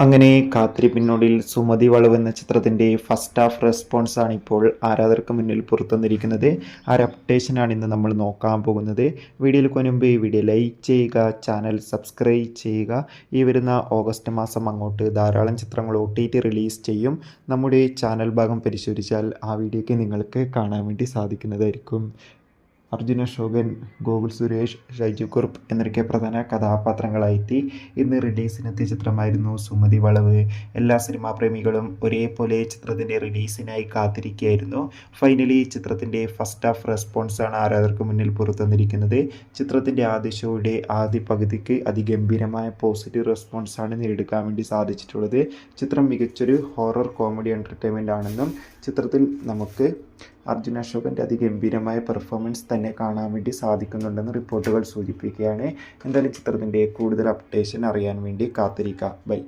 അങ്ങനെ കാത്തിരിപ്പിനൊടുവിൽ സുമതി വളവ് എന്ന ചിത്രത്തിൻ്റെ ഫസ്റ്റ് ഹാഫ് റെസ്പോൺസ് ആണ് ഇപ്പോൾ ആരാധകർക്ക് മുന്നിൽ പുറത്തുവന്നിരിക്കുന്നത്. ആ ഒരു അപ്ഡേഷനാണ് ഇന്ന് നമ്മൾ നോക്കാൻ പോകുന്നത്. വീഡിയോയിൽ മുൻപ് ഈ വീഡിയോ ലൈക്ക് ചെയ്യുക, ചാനൽ സബ്സ്ക്രൈബ് ചെയ്യുക. ഈ വരുന്ന ഓഗസ്റ്റ് മാസം അങ്ങോട്ട് ധാരാളം ചിത്രങ്ങൾ OTT റിലീസ് ചെയ്യും. നമ്മുടെ ചാനൽ ഭാഗം പരിശോധിച്ചാൽ ആ വീഡിയോയ്ക്ക് നിങ്ങൾക്ക് കാണാൻ വേണ്ടി സാധിക്കുന്നതായിരിക്കും. അർജുന അശോകൻ, ഗോകുൽ സുരേഷ്, ഷൈജു കുറുപ്പ് എന്നൊക്കെ പ്രധാന കഥാപാത്രങ്ങളായെത്തി ഇന്ന് റിലീസിനെത്തിയ ചിത്രമായിരുന്നു സുമതി വളവ്. എല്ലാ സിനിമാ പ്രേമികളും ഒരേപോലെ ചിത്രത്തിൻ്റെ റിലീസിനായി കാത്തിരിക്കുകയായിരുന്നു. ഫൈനലി ചിത്രത്തിൻ്റെ ഫസ്റ്റ് ഹാഫ് റെസ്പോൺസാണ് ആരാധകർക്ക് മുന്നിൽ പുറത്തുവന്നിരിക്കുന്നത്. ചിത്രത്തിൻ്റെ ആദ്യ ഷോയുടെ ആദ്യ പകുതിക്ക് അതിഗംഭീരമായ പോസിറ്റീവ് റെസ്പോൺസാണ് നേടിയെടുക്കാൻ വേണ്ടി സാധിച്ചിട്ടുള്ളത്. ചിത്രം മികച്ചൊരു ഹൊറർ കോമഡി എൻ്റർടൈൻമെൻ്റ് ആണെന്നും ചിത്രത്തിൽ നമുക്ക് അർജുന അശോകൻ്റെ അതിഗംഭീരമായ പെർഫോമൻസ് തന്നെ കാണാൻ വേണ്ടി സാധിക്കുന്നുണ്ടെന്ന് റിപ്പോർട്ടുകൾ സൂചിപ്പിക്കുകയാണ്. എന്തായാലും ചിത്രത്തിൻ്റെ കൂടുതൽ അപ്ഡേഷൻ അറിയാൻ വേണ്ടി കാത്തിരിക്കുക. ബൈ.